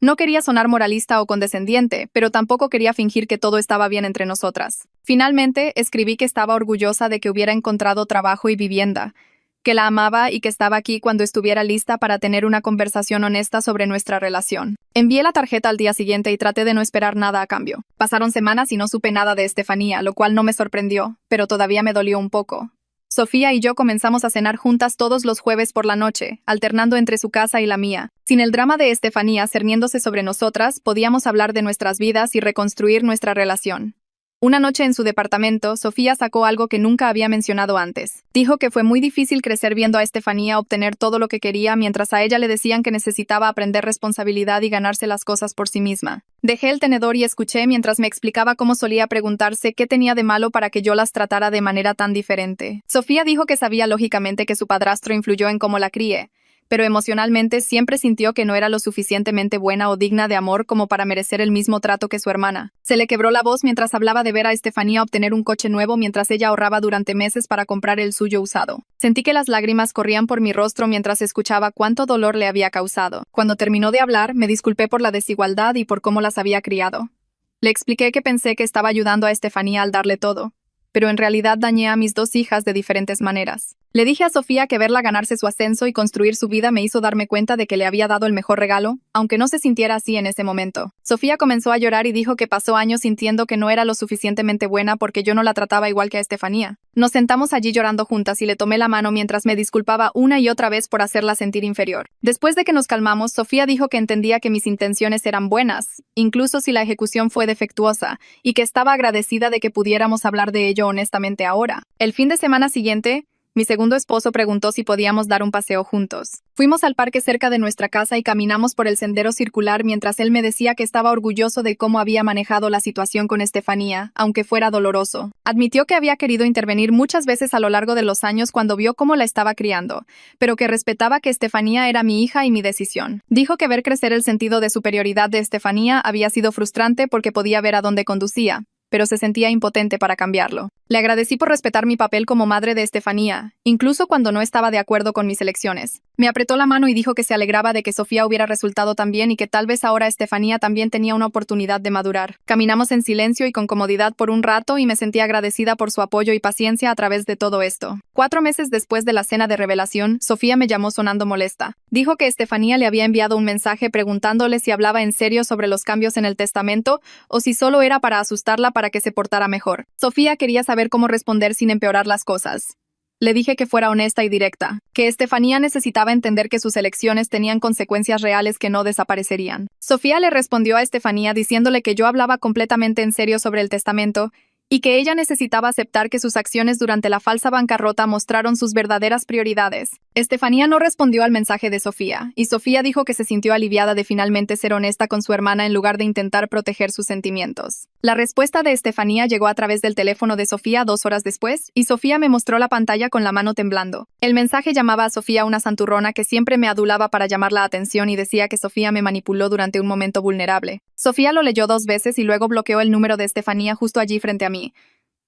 [SPEAKER 1] No quería sonar moralista o condescendiente, pero tampoco quería fingir que todo estaba bien entre nosotras. Finalmente, escribí que estaba orgullosa de que hubiera encontrado trabajo y vivienda, que la amaba y que estaba aquí cuando estuviera lista para tener una conversación honesta sobre nuestra relación. Envié la tarjeta al día siguiente y traté de no esperar nada a cambio. Pasaron semanas y no supe nada de Estefanía, lo cual no me sorprendió, pero todavía me dolió un poco. Sofía y yo comenzamos a cenar juntas todos los jueves por la noche, alternando entre su casa y la mía. Sin el drama de Estefanía cerniéndose sobre nosotras, podíamos hablar de nuestras vidas y reconstruir nuestra relación. Una noche en su departamento, Sofía sacó algo que nunca había mencionado antes. Dijo que fue muy difícil crecer viendo a Estefanía obtener todo lo que quería mientras a ella le decían que necesitaba aprender responsabilidad y ganarse las cosas por sí misma. Dejé el tenedor y escuché mientras me explicaba cómo solía preguntarse qué tenía de malo para que yo las tratara de manera tan diferente. Sofía dijo que sabía lógicamente que su padrastro influyó en cómo la crié, pero emocionalmente siempre sintió que no era lo suficientemente buena o digna de amor como para merecer el mismo trato que su hermana. Se le quebró la voz mientras hablaba de ver a Estefanía obtener un coche nuevo mientras ella ahorraba durante meses para comprar el suyo usado. Sentí que las lágrimas corrían por mi rostro mientras escuchaba cuánto dolor le había causado. Cuando terminó de hablar, me disculpé por la desigualdad y por cómo las había criado. Le expliqué que pensé que estaba ayudando a Estefanía al darle todo, pero en realidad dañé a mis 2 hijas de diferentes maneras. Le dije a Sofía que verla ganarse su ascenso y construir su vida me hizo darme cuenta de que le había dado el mejor regalo, aunque no se sintiera así en ese momento. Sofía comenzó a llorar y dijo que pasó años sintiendo que no era lo suficientemente buena porque yo no la trataba igual que a Estefanía. Nos sentamos allí llorando juntas y le tomé la mano mientras me disculpaba una y otra vez por hacerla sentir inferior. Después de que nos calmamos, Sofía dijo que entendía que mis intenciones eran buenas, incluso si la ejecución fue defectuosa, y que estaba agradecida de que pudiéramos hablar de ello honestamente ahora. El fin de semana siguiente, mi segundo esposo preguntó si podíamos dar un paseo juntos. Fuimos al parque cerca de nuestra casa y caminamos por el sendero circular mientras él me decía que estaba orgulloso de cómo había manejado la situación con Estefanía, aunque fuera doloroso. Admitió que había querido intervenir muchas veces a lo largo de los años cuando vio cómo la estaba criando, pero que respetaba que Estefanía era mi hija y mi decisión. Dijo que ver crecer el sentido de superioridad de Estefanía había sido frustrante porque podía ver a dónde conducía, pero se sentía impotente para cambiarlo. Le agradecí por respetar mi papel como madre de Estefanía, incluso cuando no estaba de acuerdo con mis elecciones. Me apretó la mano y dijo que se alegraba de que Sofía hubiera resultado tan bien y que tal vez ahora Estefanía también tenía una oportunidad de madurar. Caminamos en silencio y con comodidad por un rato y me sentí agradecida por su apoyo y paciencia a través de todo esto. 4 meses después de la cena de revelación, Sofía me llamó sonando molesta. Dijo que Estefanía le había enviado un mensaje preguntándole si hablaba en serio sobre los cambios en el testamento o si solo era para asustarla para que se portara mejor. Sofía quería saber cómo responder sin empeorar las cosas. Le dije que fuera honesta y directa, que Estefanía necesitaba entender que sus elecciones tenían consecuencias reales que no desaparecerían. Sofía le respondió a Estefanía diciéndole que yo hablaba completamente en serio sobre el testamento y que ella necesitaba aceptar que sus acciones durante la falsa bancarrota mostraron sus verdaderas prioridades. Estefanía no respondió al mensaje de Sofía, y Sofía dijo que se sintió aliviada de finalmente ser honesta con su hermana en lugar de intentar proteger sus sentimientos. La respuesta de Estefanía llegó a través del teléfono de Sofía 2 horas después, y Sofía me mostró la pantalla con la mano temblando. El mensaje llamaba a Sofía una santurrona que siempre me adulaba para llamar la atención y decía que Sofía me manipuló durante un momento vulnerable. Sofía lo leyó 2 veces y luego bloqueó el número de Estefanía justo allí frente a mí.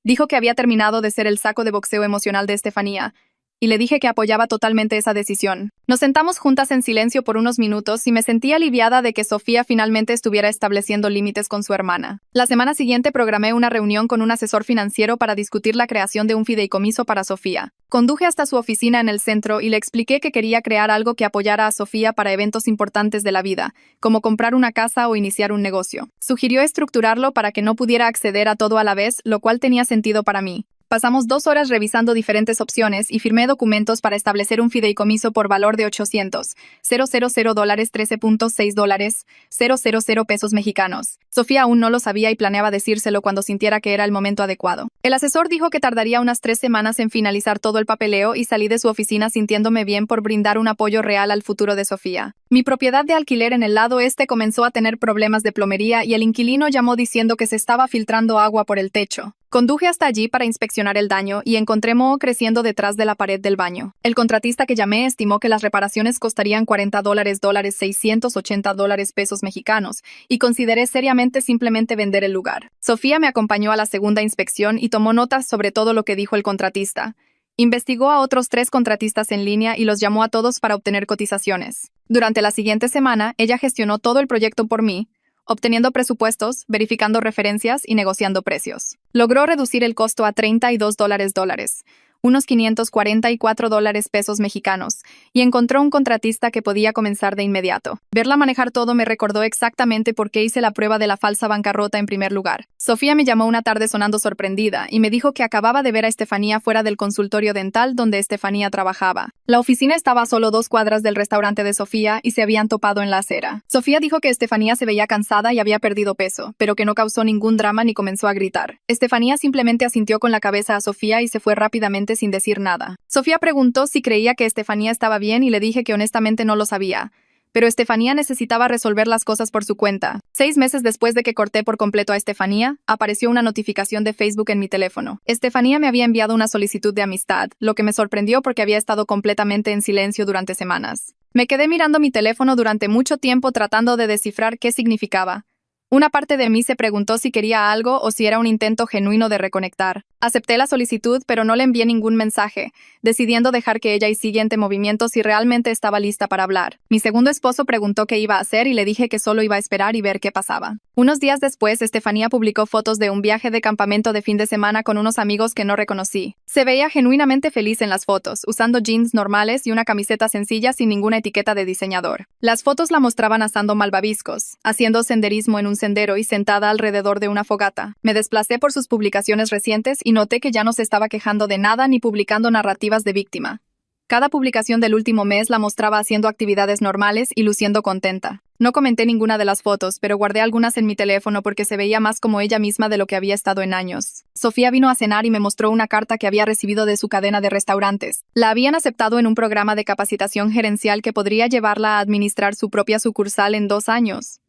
[SPEAKER 1] Dijo que había terminado de ser el saco de boxeo emocional de Estefanía, y le dije que apoyaba totalmente esa decisión. Nos sentamos juntas en silencio por unos minutos y me sentí aliviada de que Sofía finalmente estuviera estableciendo límites con su hermana. La semana siguiente programé una reunión con un asesor financiero para discutir la creación de un fideicomiso para Sofía. Conduje hasta su oficina en el centro y le expliqué que quería crear algo que apoyara a Sofía para eventos importantes de la vida, como comprar una casa o iniciar un negocio. Sugirió estructurarlo para que no pudiera acceder a todo a la vez, lo cual tenía sentido para mí. Pasamos 2 horas revisando diferentes opciones y firmé documentos para establecer un fideicomiso por valor de $800,000 $13.6 pesos mexicanos. Sofía aún no lo sabía y planeaba decírselo cuando sintiera que era el momento adecuado. El asesor dijo que tardaría unas 3 semanas en finalizar todo el papeleo y salí de su oficina sintiéndome bien por brindar un apoyo real al futuro de Sofía. Mi propiedad de alquiler en el lado este comenzó a tener problemas de plomería y el inquilino llamó diciendo que se estaba filtrando agua por el techo. Conduje hasta allí para inspeccionar el daño y encontré moho creciendo detrás de la pared del baño. El contratista que llamé estimó que las reparaciones costarían $40 $680 pesos mexicanos y consideré seriamente simplemente vender el lugar. Sofía me acompañó a la segunda inspección y tomó notas sobre todo lo que dijo el contratista. Investigó a otros 3 contratistas en línea y los llamó a todos para obtener cotizaciones. Durante la siguiente semana, ella gestionó todo el proyecto por mí, obteniendo presupuestos, verificando referencias y negociando precios. Logró reducir el costo a $32 unos $544 pesos mexicanos, y encontró un contratista que podía comenzar de inmediato. Verla manejar todo me recordó exactamente por qué hice la prueba de la falsa bancarrota en primer lugar. Sofía me llamó una tarde sonando sorprendida y me dijo que acababa de ver a Estefanía fuera del consultorio dental donde Estefanía trabajaba. La oficina estaba a solo 2 cuadras del restaurante de Sofía y se habían topado en la acera. Sofía dijo que Estefanía se veía cansada y había perdido peso, pero que no causó ningún drama ni comenzó a gritar. Estefanía simplemente asintió con la cabeza a Sofía y se fue rápidamente sin decir nada. Sofía preguntó si creía que Estefanía estaba bien y le dije que honestamente no lo sabía, pero Estefanía necesitaba resolver las cosas por su cuenta. 6 meses después de que corté por completo a Estefanía, apareció una notificación de Facebook en mi teléfono. Estefanía me había enviado una solicitud de amistad, lo que me sorprendió porque había estado completamente en silencio durante semanas. Me quedé mirando mi teléfono durante mucho tiempo tratando de descifrar qué significaba. Una parte de mí se preguntó si quería algo o si era un intento genuino de reconectar. Acepté la solicitud, pero no le envié ningún mensaje, decidiendo dejar que ella hiciera siguiente movimiento si realmente estaba lista para hablar. Mi segundo esposo preguntó qué iba a hacer y le dije que solo iba a esperar y ver qué pasaba. Unos días después, Estefanía publicó fotos de un viaje de campamento de fin de semana con unos amigos que no reconocí. Se veía genuinamente feliz en las fotos, usando jeans normales y una camiseta sencilla sin ninguna etiqueta de diseñador. Las fotos la mostraban asando malvaviscos, haciendo senderismo en un sendero y sentada alrededor de una fogata. Me desplacé por sus publicaciones recientes y noté que ya no se estaba quejando de nada ni publicando narrativas de víctima. Cada publicación del último mes la mostraba haciendo actividades normales y luciendo contenta. No comenté ninguna de las fotos, pero guardé algunas en mi teléfono porque se veía más como ella misma de lo que había estado en años. Sofía vino a cenar y me mostró una carta que había recibido de su cadena de restaurantes. La habían aceptado en un programa de capacitación gerencial que podría llevarla a administrar su propia sucursal en 2 años.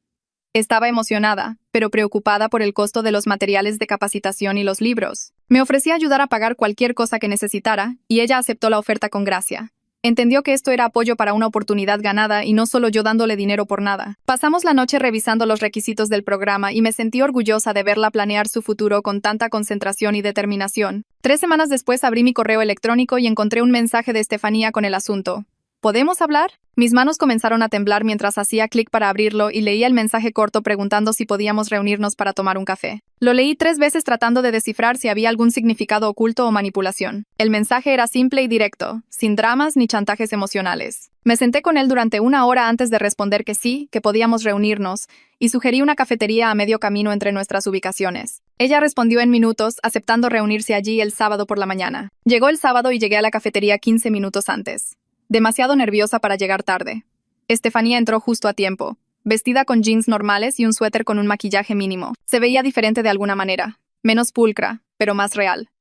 [SPEAKER 1] Estaba emocionada, pero preocupada por el costo de los materiales de capacitación y los libros. Me ofrecía ayudar a pagar cualquier cosa que necesitara, y ella aceptó la oferta con gracia. Entendió que esto era apoyo para una oportunidad ganada y no solo yo dándole dinero por nada. Pasamos la noche revisando los requisitos del programa y me sentí orgullosa de verla planear su futuro con tanta concentración y determinación. 3 semanas después abrí mi correo electrónico y encontré un mensaje de Estefanía con el asunto. ¿Podemos hablar? Mis manos comenzaron a temblar mientras hacía clic para abrirlo y leía el mensaje corto preguntando si podíamos reunirnos para tomar un café. Lo leí 3 veces tratando de descifrar si había algún significado oculto o manipulación. El mensaje era simple y directo, sin dramas ni chantajes emocionales. Me senté con él durante 1 hora antes de responder que sí, que podíamos reunirnos, y sugerí una cafetería a medio camino entre nuestras ubicaciones. Ella respondió en minutos, aceptando reunirse allí el sábado por la mañana. Llegó el sábado y llegué a la cafetería 15 minutos antes. Demasiado nerviosa para llegar tarde. Estefanía entró justo a tiempo, vestida con jeans normales y un suéter con un maquillaje mínimo. Se veía diferente de alguna manera, menos pulcra, pero más real.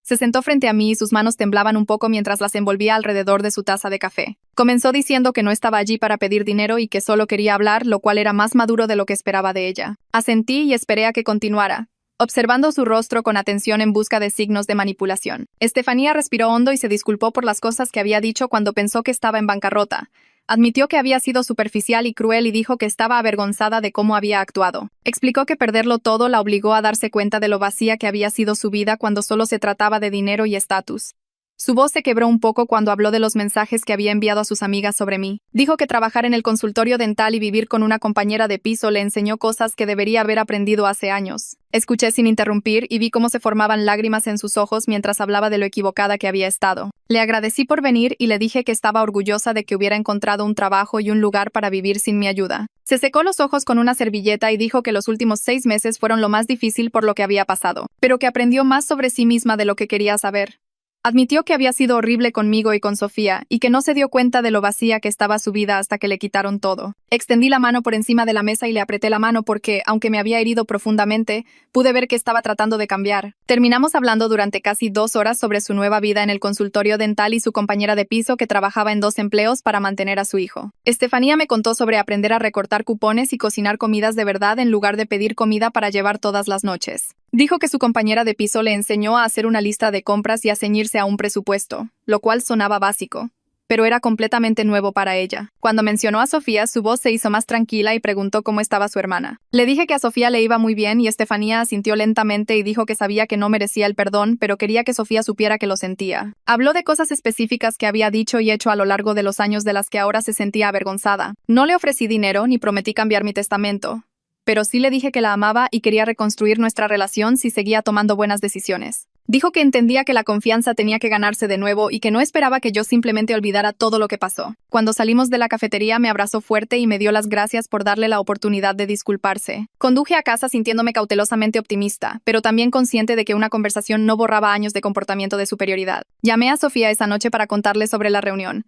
[SPEAKER 1] Se sentó frente a mí y sus manos temblaban un poco mientras las envolvía alrededor de su taza de café. Comenzó diciendo que no estaba allí para pedir dinero y que solo quería hablar, lo cual era más maduro de lo que esperaba de ella. Asentí y esperé a que continuara, observando su rostro con atención en busca de signos de manipulación. Estefanía respiró hondo y se disculpó por las cosas que había dicho cuando pensó que estaba en bancarrota. Admitió que había sido superficial y cruel y dijo que estaba avergonzada de cómo había actuado. Explicó que perderlo todo la obligó a darse cuenta de lo vacía que había sido su vida cuando solo se trataba de dinero y estatus. Su voz se quebró un poco cuando habló de los mensajes que había enviado a sus amigas sobre mí. Dijo que trabajar en el consultorio dental y vivir con una compañera de piso le enseñó cosas que debería haber aprendido hace años. Escuché sin interrumpir y vi cómo se formaban lágrimas en sus ojos mientras hablaba de lo equivocada que había estado. Le agradecí por venir y le dije que estaba orgullosa de que hubiera encontrado un trabajo y un lugar para vivir sin mi ayuda. Se secó los ojos con una servilleta y dijo que los últimos 6 meses fueron lo más difícil por lo que había pasado, pero que aprendió más sobre sí misma de lo que quería saber. Admitió que había sido horrible conmigo y con Sofía, y que no se dio cuenta de lo vacía que estaba su vida hasta que le quitaron todo. Extendí la mano por encima de la mesa y le apreté la mano porque, aunque me había herido profundamente, pude ver que estaba tratando de cambiar. Terminamos hablando durante casi 2 horas sobre su nueva vida en el consultorio dental y su compañera de piso que trabajaba en 2 empleos para mantener a su hijo. Estefanía me contó sobre aprender a recortar cupones y cocinar comidas de verdad en lugar de pedir comida para llevar todas las noches. Dijo que su compañera de piso le enseñó a hacer una lista de compras y a ceñirse a un presupuesto, lo cual sonaba básico, pero era completamente nuevo para ella. Cuando mencionó a Sofía, su voz se hizo más tranquila y preguntó cómo estaba su hermana. Le dije que a Sofía le iba muy bien y Estefanía asintió lentamente y dijo que sabía que no merecía el perdón, pero quería que Sofía supiera que lo sentía. Habló de cosas específicas que había dicho y hecho a lo largo de los años de las que ahora se sentía avergonzada. No le ofrecí dinero ni prometí cambiar mi testamento, pero sí le dije que la amaba y quería reconstruir nuestra relación si seguía tomando buenas decisiones. Dijo que entendía que la confianza tenía que ganarse de nuevo y que no esperaba que yo simplemente olvidara todo lo que pasó. Cuando salimos de la cafetería me abrazó fuerte y me dio las gracias por darle la oportunidad de disculparse. Conduje a casa sintiéndome cautelosamente optimista, pero también consciente de que una conversación no borraba años de comportamiento de superioridad. Llamé a Sofía esa noche para contarle sobre la reunión.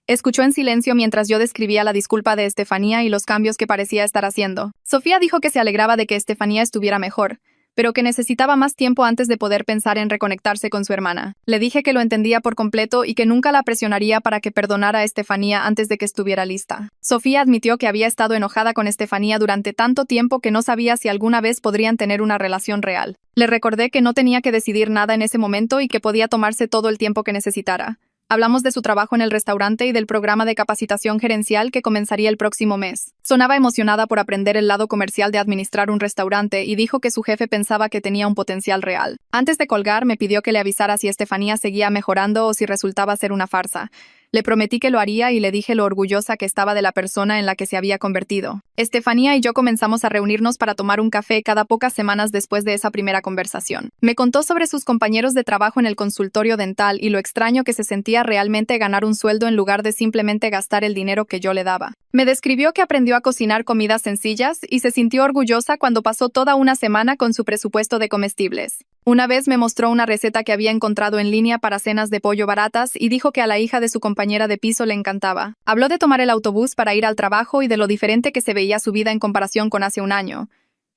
[SPEAKER 1] Escuchó en silencio mientras yo describía la disculpa de Estefanía y los cambios que parecía estar haciendo. Sofía dijo que se alegraba de que Estefanía estuviera mejor, pero que necesitaba más tiempo antes de poder pensar en reconectarse con su hermana. Le dije que lo entendía por completo y que nunca la presionaría para que perdonara a Estefanía antes de que estuviera lista. Sofía admitió que había estado enojada con Estefanía durante tanto tiempo que no sabía si alguna vez podrían tener una relación real. Le recordé que no tenía que decidir nada en ese momento y que podía tomarse todo el tiempo que necesitara. Hablamos de su trabajo en el restaurante y del programa de capacitación gerencial que comenzaría el próximo mes. Sonaba emocionada por aprender el lado comercial de administrar un restaurante y dijo que su jefe pensaba que tenía un potencial real. Antes de colgar, me pidió que le avisara si Estefanía seguía mejorando o si resultaba ser una farsa. Le prometí que lo haría y le dije lo orgullosa que estaba de la persona en la que se había convertido. Estefanía y yo comenzamos a reunirnos para tomar un café cada pocas semanas después de esa primera conversación. Me contó sobre sus compañeros de trabajo en el consultorio dental y lo extraño que se sentía realmente ganar un sueldo en lugar de simplemente gastar el dinero que yo le daba. Me describió que aprendió a cocinar comidas sencillas y se sintió orgullosa cuando pasó toda una semana con su presupuesto de comestibles. Una vez me mostró una receta que había encontrado en línea para cenas de pollo baratas y dijo que a la hija de su compañera de piso le encantaba. Habló de tomar el autobús para ir al trabajo y de lo diferente que se veía su vida en comparación con hace un año.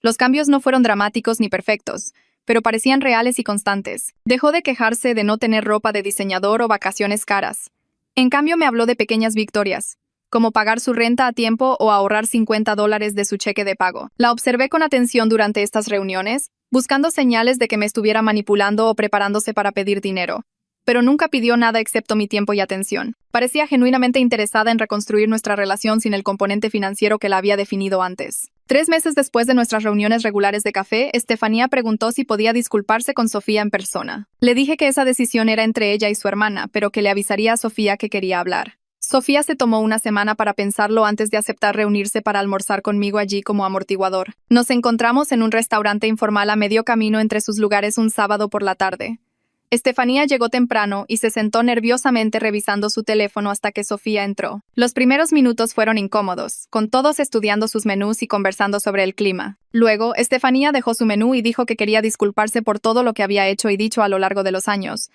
[SPEAKER 1] Los cambios no fueron dramáticos ni perfectos, pero parecían reales y constantes. Dejó de quejarse de no tener ropa de diseñador o vacaciones caras. En cambio, me habló de pequeñas victorias, como pagar su renta a tiempo o ahorrar $50 de su cheque de pago. La observé con atención durante estas reuniones, buscando señales de que me estuviera manipulando o preparándose para pedir dinero. pero nunca pidió nada excepto mi tiempo y atención. Parecía genuinamente interesada en reconstruir nuestra relación sin el componente financiero que la había definido antes. 3 meses después de nuestras reuniones regulares de café, Estefanía preguntó si podía disculparse con Sofía en persona. Le dije que esa decisión era entre ella y su hermana, pero que le avisaría a Sofía que quería hablar. Sofía se tomó una semana para pensarlo antes de aceptar reunirse para almorzar conmigo allí como amortiguador. Nos encontramos en un restaurante informal a medio camino entre sus lugares un sábado por la tarde. Estefanía llegó temprano y se sentó nerviosamente revisando su teléfono hasta que Sofía entró. Los primeros minutos fueron incómodos, con todos estudiando sus menús y conversando sobre el clima. Luego, Estefanía dejó su menú y dijo que quería disculparse por todo lo que había hecho y dicho a lo largo de los años.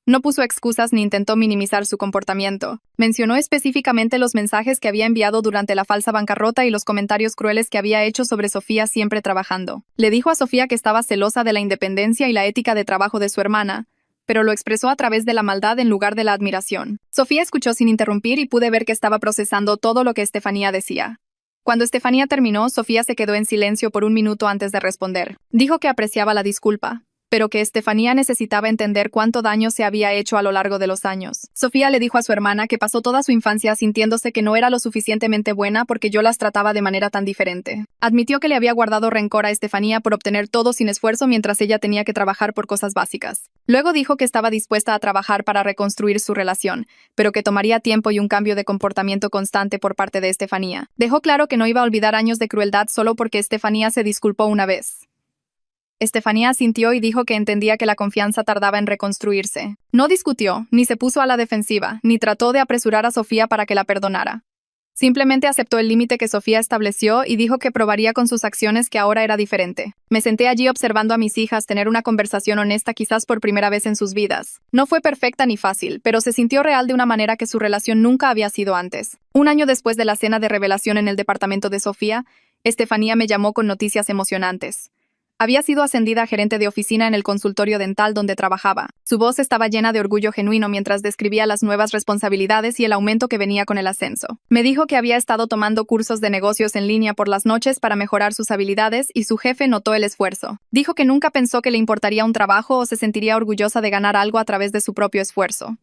[SPEAKER 1] No puso excusas ni intentó minimizar su comportamiento. Mencionó específicamente los mensajes que había enviado durante la falsa bancarrota y los comentarios crueles que había hecho sobre Sofía siempre trabajando. Le dijo a Sofía que estaba celosa de la independencia y la ética de trabajo de su hermana, pero lo expresó a través de la maldad en lugar de la admiración. Sofía escuchó sin interrumpir y pude ver que estaba procesando todo lo que Estefanía decía. Cuando Estefanía terminó, Sofía se quedó en silencio por un minuto antes de responder. Dijo que apreciaba la disculpa, pero que Estefanía necesitaba entender cuánto daño se había hecho a lo largo de los años. Sofía le dijo a su hermana que pasó toda su infancia sintiéndose que no era lo suficientemente buena porque yo las trataba de manera tan diferente. Admitió que le había guardado rencor a Estefanía por obtener todo sin esfuerzo mientras ella tenía que trabajar por cosas básicas. Luego dijo que estaba dispuesta a trabajar para reconstruir su relación, pero que tomaría tiempo y un cambio de comportamiento constante por parte de Estefanía. Dejó claro que no iba a olvidar años de crueldad solo porque Estefanía se disculpó una vez. Estefanía asintió y dijo que entendía que la confianza tardaba en reconstruirse. No discutió, ni se puso a la defensiva, ni trató de apresurar a Sofía para que la perdonara. Simplemente aceptó el límite que Sofía estableció y dijo que probaría con sus acciones que ahora era diferente. Me senté allí observando a mis hijas tener una conversación honesta quizás por primera vez en sus vidas. No fue perfecta ni fácil, pero se sintió real de una manera que su relación nunca había sido antes. Un año después de la cena de revelación en el departamento de Sofía, Estefanía me llamó con noticias emocionantes. Había sido ascendida a gerente de oficina en el consultorio dental donde trabajaba. Su voz estaba llena de orgullo genuino mientras describía las nuevas responsabilidades y el aumento que venía con el ascenso. Me dijo que había estado tomando cursos de negocios en línea por las noches para mejorar sus habilidades y su jefe notó el esfuerzo. Dijo que nunca pensó que le importaría un trabajo o se sentiría orgullosa de ganar algo a través de su propio esfuerzo.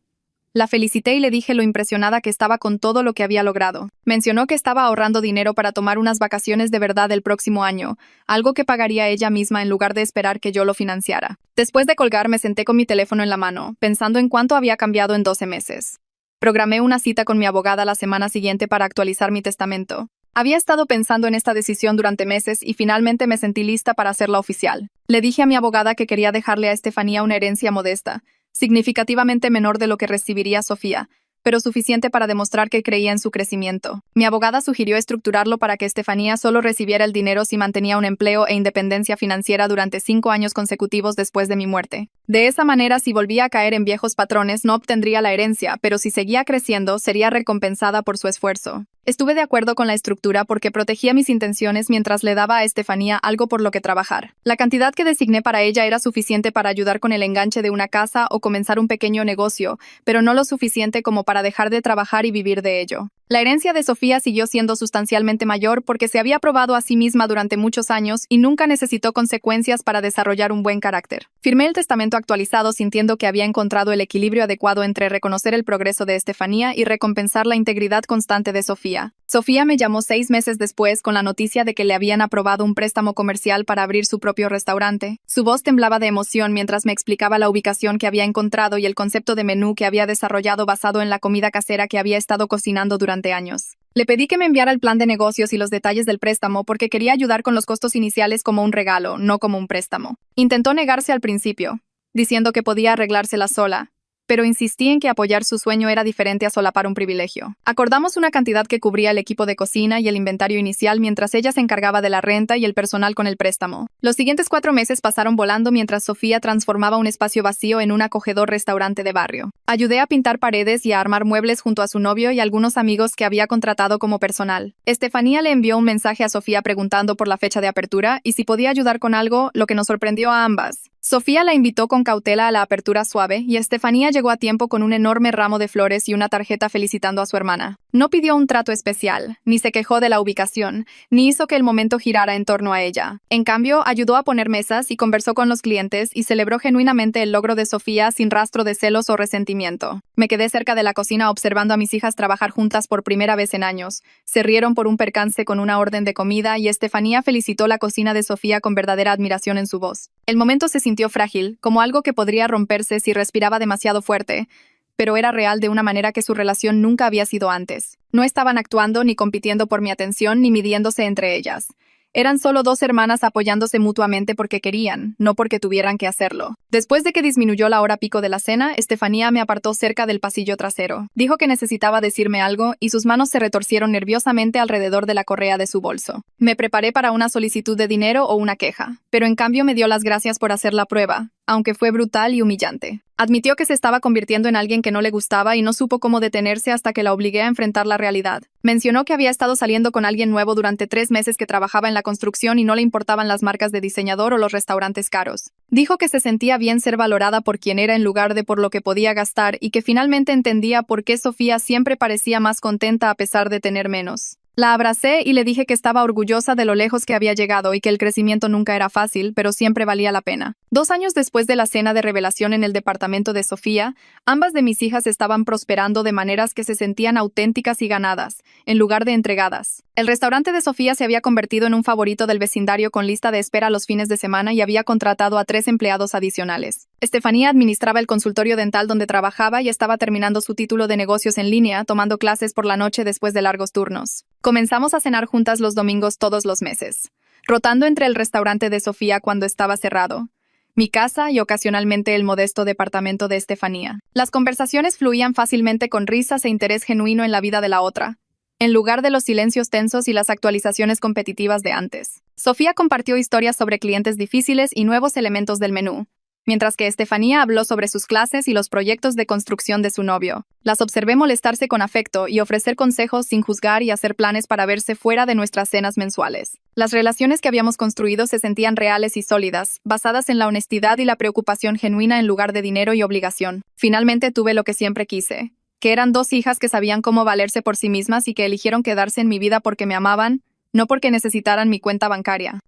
[SPEAKER 1] La felicité y le dije lo impresionada que estaba con todo lo que había logrado. Mencionó que estaba ahorrando dinero para tomar unas vacaciones de verdad el próximo año, algo que pagaría ella misma en lugar de esperar que yo lo financiara. Después de colgar me senté con mi teléfono en la mano, pensando en cuánto había cambiado en 12 meses. Programé una cita con mi abogada la semana siguiente para actualizar mi testamento. Había estado pensando en esta decisión durante meses y finalmente me sentí lista para hacerla oficial. Le dije a mi abogada que quería dejarle a Estefanía una herencia modesta, significativamente menor de lo que recibiría Sofía, pero suficiente para demostrar que creía en su crecimiento. Mi abogada sugirió estructurarlo para que Estefanía solo recibiera el dinero si mantenía un empleo e independencia financiera durante 5 años consecutivos después de mi muerte. De esa manera, si volvía a caer en viejos patrones, no obtendría la herencia, pero si seguía creciendo, sería recompensada por su esfuerzo. Estuve de acuerdo con la estructura porque protegía mis intenciones mientras le daba a Estefanía algo por lo que trabajar. La cantidad que designé para ella era suficiente para ayudar con el enganche de una casa o comenzar un pequeño negocio, pero no lo suficiente como para dejar de trabajar y vivir de ello. La herencia de Sofía siguió siendo sustancialmente mayor porque se había probado a sí misma durante muchos años y nunca necesitó consecuencias para desarrollar un buen carácter. Firmé el testamento actualizado sintiendo que había encontrado el equilibrio adecuado entre reconocer el progreso de Estefanía y recompensar la integridad constante de Sofía. Sofía me llamó 6 meses después con la noticia de que le habían aprobado un préstamo comercial para abrir su propio restaurante. Su voz temblaba de emoción mientras me explicaba la ubicación que había encontrado y el concepto de menú que había desarrollado basado en la comida casera que había estado cocinando durante años. Le pedí que me enviara el plan de negocios y los detalles del préstamo porque quería ayudar con los costos iniciales como un regalo, no como un préstamo. Intentó negarse al principio, diciendo que podía arreglársela sola, pero insistí en que apoyar su sueño era diferente a solapar un privilegio. Acordamos una cantidad que cubría el equipo de cocina y el inventario inicial mientras ella se encargaba de la renta y el personal con el préstamo. Los siguientes 4 meses pasaron volando mientras Sofía transformaba un espacio vacío en un acogedor restaurante de barrio. Ayudé a pintar paredes y a armar muebles junto a su novio y algunos amigos que había contratado como personal. Estefanía le envió un mensaje a Sofía preguntando por la fecha de apertura y si podía ayudar con algo, lo que nos sorprendió a ambas. Sofía la invitó con cautela a la apertura suave y Estefanía llegó a tiempo con un enorme ramo de flores y una tarjeta felicitando a su hermana. No pidió un trato especial, ni se quejó de la ubicación, ni hizo que el momento girara en torno a ella. En cambio, ayudó a poner mesas y conversó con los clientes y celebró genuinamente el logro de Sofía sin rastro de celos o resentimiento. Me quedé cerca de la cocina observando a mis hijas trabajar juntas por primera vez en años. Se rieron por un percance con una orden de comida y Estefanía felicitó la cocina de Sofía con verdadera admiración en su voz. El momento se sintió frágil, como algo que podría romperse si respiraba demasiado fuerte, pero era real de una manera que su relación nunca había sido antes. No estaban actuando ni compitiendo por mi atención ni midiéndose entre ellas. Eran solo dos hermanas apoyándose mutuamente porque querían, no porque tuvieran que hacerlo. Después de que disminuyó la hora pico de la cena, Estefanía me apartó cerca del pasillo trasero. Dijo que necesitaba decirme algo y sus manos se retorcieron nerviosamente alrededor de la correa de su bolso. Me preparé para una solicitud de dinero o una queja, pero en cambio me dio las gracias por hacer la prueba, aunque fue brutal y humillante. Admitió que se estaba convirtiendo en alguien que no le gustaba y no supo cómo detenerse hasta que la obligué a enfrentar la realidad. Mencionó que había estado saliendo con alguien nuevo durante 3 meses que trabajaba en la construcción y no le importaban las marcas de diseñador o los restaurantes caros. Dijo que se sentía bien ser valorada por quien era en lugar de por lo que podía gastar y que finalmente entendía por qué Sofía siempre parecía más contenta a pesar de tener menos. La abracé y le dije que estaba orgullosa de lo lejos que había llegado y que el crecimiento nunca era fácil, pero siempre valía la pena. 2 años después de la cena de revelación en el departamento de Sofía, ambas de mis hijas estaban prosperando de maneras que se sentían auténticas y ganadas, en lugar de entregadas. El restaurante de Sofía se había convertido en un favorito del vecindario con lista de espera los fines de semana y había contratado a 3 empleados adicionales. Estefanía administraba el consultorio dental donde trabajaba y estaba terminando su título de negocios en línea, tomando clases por la noche después de largos turnos. Comenzamos a cenar juntas los domingos todos los meses, rotando entre el restaurante de Sofía cuando estaba cerrado, mi casa y ocasionalmente el modesto departamento de Estefanía. Las conversaciones fluían fácilmente con risas e interés genuino en la vida de la otra, en lugar de los silencios tensos y las actualizaciones competitivas de antes. Sofía compartió historias sobre clientes difíciles y nuevos elementos del menú, mientras que Estefanía habló sobre sus clases y los proyectos de construcción de su novio. Las observé molestarse con afecto y ofrecer consejos sin juzgar y hacer planes para verse fuera de nuestras cenas mensuales. Las relaciones que habíamos construido se sentían reales y sólidas, basadas en la honestidad y la preocupación genuina en lugar de dinero y obligación. Finalmente tuve lo que siempre quise, que eran 2 hijas que sabían cómo valerse por sí mismas y que eligieron quedarse en mi vida porque me amaban, no porque necesitaran mi cuenta bancaria.